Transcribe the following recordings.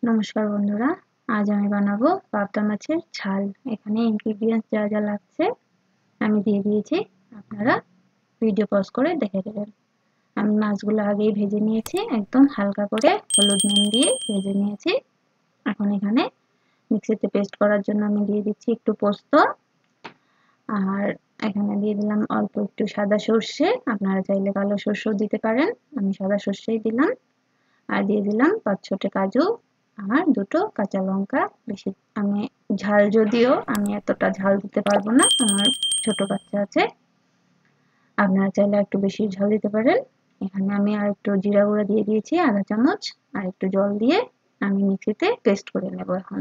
নমস্কার বন্ধুরা, আজ আমি বানাবো পাবদা মাছের ঝাল। এখানে ইনগ্রেডিয়েন্টস যা যা লাগছে আমি দিয়ে দিয়েছি, আপনারা ভিডিও পজ করে দেখে নেবেন। আমি মাছগুলো আগেই ভেজে নিয়েছি, একদম হালকা করে হলুদ নুন দিয়ে ভেজে নিয়েছি। এখন এখানে মিক্সিতে পেস্ট করার জন্য আমি দিয়ে দিচ্ছি একটু পোস্ত, আর এখানে দিয়ে দিলাম অল্প একটু সাদা সর্ষে, আপনারা চাইলে কালো সর্ষেও দিতে পারেন, আমি সাদা সর্ষেই দিলাম। আর দিয়ে দিলাম 5-6টে কাজু আর 2টো কাঁচা লঙ্কা। বেশি আমি ঝাল, যদিও আমি এতটা ঝাল দিতে পারবো না, আমার ছোট বাচ্চা আছে, আপনারা চাইলে একটু বেশি ঝাল দিতে পারেন। এখানে আমি আর একটু জিরা গুঁড়া দিয়ে দিয়েছি আধা চামচ, আর একটু জল দিয়ে আমি মিক্সিতে পেস্ট করে নেব। এখন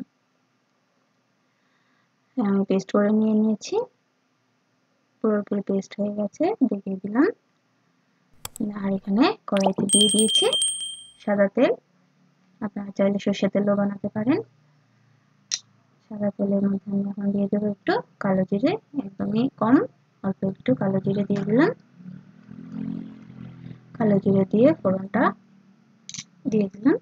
আমি পেস্ট করে নিয়েছি, পুরোপুরি পেস্ট হয়ে গেছে, দেখিয়ে দিলাম। আর এখানে কড়াইতে দিয়ে দিয়েছি সাদা তেল, আপনারা চাইলে সর্ষের তেলও বানাতে পারেন। সাদা তেলের মধ্যে আমি এখন দিয়ে দেবো একটু কালো জিরে, একদমই কম, অল্প একটু কালো জিরে দিয়ে দিলাম। কালো জিরে দিয়ে ফোড়নটা দিয়ে দিলাম।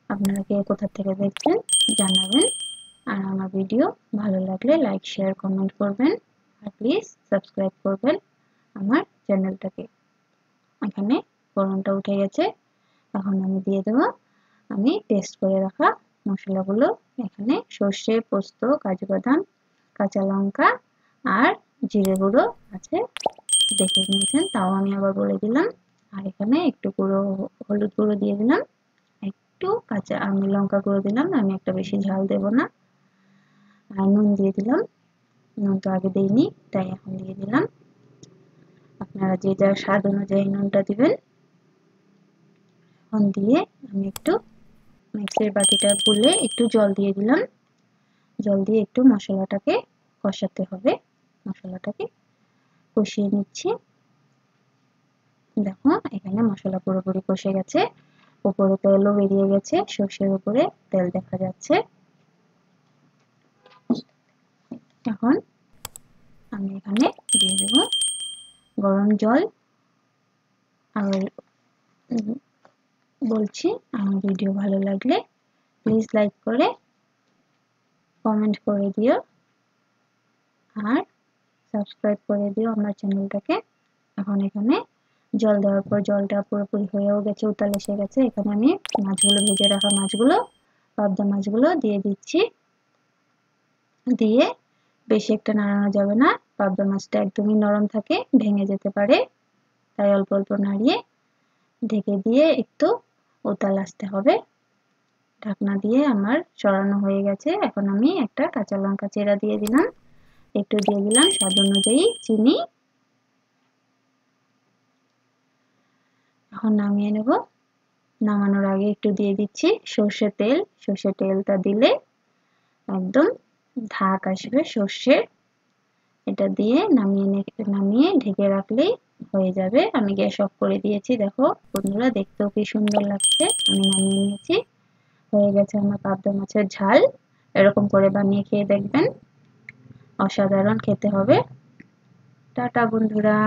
আপনারা কে কোথা থেকে দেখছেন জানাবেন, আর আমার ভিডিও ভালো লাগলে লাইক শেয়ার কমেন্ট করবেন, আর প্লিজ সাবস্ক্রাইব করবেন আমার চ্যানেলটাকে। এখানে ফোড়নটা উঠে গেছে, এখন আমি দিয়ে দেবো আমি পেস্ট করে রাখা মশলাগুলো। এখানে সর্ষে, পোস্ত, কাজু বাদাম, কাঁচা লঙ্কা আর জিরে গুঁড়ো আছে, দেখে নিয়েছেন, তাও আমি আবার বলে দিলাম। আর এখানে একটু গুঁড়ো হলুদ গুঁড়ো দিয়ে দিলাম, একটু কাঁচা আমি লঙ্কা গুঁড়ো দিলাম, আমি একটা বেশি ঝাল দেব না। আর নুন দিয়ে দিলাম, নুন তো আগে দিইনি তাই এখন দিয়ে দিলাম। আপনারা যে যার স্বাদ অনুযায়ী নুনটা দিবেন। এখন দিয়ে আমি একটু মিক্সির বাটিটা গুলে একটু জল দিয়ে দিলাম, জল দিয়ে একটু মশলাটাকে কষাতে হবে, মশলাটাকে কষিয়ে নিচ্ছি। দেখো এখানে মশলা পুরোপুরি কষে গেছে, উপরে তেলও বেরিয়ে গেছে, সর্ষের উপরে তেল দেখা যাচ্ছে। এখন আমি এখানে দিয়ে দেব গরম জল। আর বলছি, আমার ভিডিও ভালো লাগলে প্লিজ লাইক করে কমেন্ট করে দিও, আর সাবস্ক্রাইব করে দিও আমার চ্যানেলটাকে। এখন এখানে জল দেওয়ার পর জলটা পুরোপুরি হয়েও গেছে, উতাল এসে গেছে। এখানে আমি মাছগুলো, ভেজে রাখা মাছগুলো, পাবদা মাছগুলো দিয়ে দিচ্ছি। দিয়ে বেশি একটা নাড়ানো যাবে না, পাবদা মাছটা একদমই নরম থাকে, ভেঙে যেতে পারে, তাই অল্প অল্প নাড়িয়ে ঢেকে দিয়ে একটু উতাল আসতে হবে। ঢাকনা দিয়ে আমার সরানো হয়ে গেছে। এখন আমি একটা কাঁচা লঙ্কা চেরা দিয়ে দিলাম, একটু দিয়ে দিলাম স্বাদ অনুযায়ী চিনি। এখন নামিয়ে নেব। নামানোর আগে একটু দিয়ে দিচ্ছি সর্ষের তেল, সর্ষের তেলটা দিলে একদম ধাক আসবে সর্ষের। এটা দিয়ে নামিয়ে ঢেকে রাখলেই হয়ে যাবে। আমি গ্যাস অফ করে দিয়েছি, দেখো বন্ধুরা, দেখতেও কি সুন্দর লাগছে। আমি নামিয়ে নিয়েছি, হয়ে গেছে আমার পাবদা মাছের ঝাল। এরকম করে বানিয়ে খেয়ে দেখবেন, অসাধারণ খেতে হবে। টাটা বন্ধুরা।